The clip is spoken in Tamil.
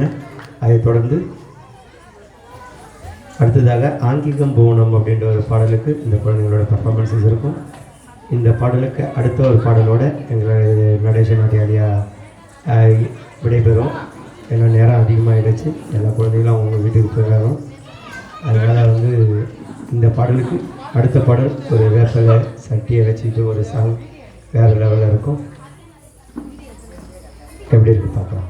இருக்காங்க. அதைத் தொடர்ந்து அடுத்ததாக ஆங்கிகம் புவனம் அப்படின்ற ஒரு பாடலுக்கு இந்த குழந்தைங்களோட பர்ஃபார்மன்ஸஸ் இருக்கும். இந்த பாடலுக்கு அடுத்த ஒரு பாடலோடு எங்களோட நடேச நாட்டியாடியா விடைபெறும். ஏன்னா நேரம் அதிகமாகிடுச்சு, எல்லா குழந்தைகளும் அவங்க வீட்டுக்கு போயிடணும். அதனால் இந்த பாடலுக்கு அடுத்த பாடல் ஒரு வேப்பலை சட்டியை வச்சுக்கிட்டு ஒரு சாங் வேறு லெவலில் இருக்கும். எப்படி இருக்குது பார்க்கலாம்.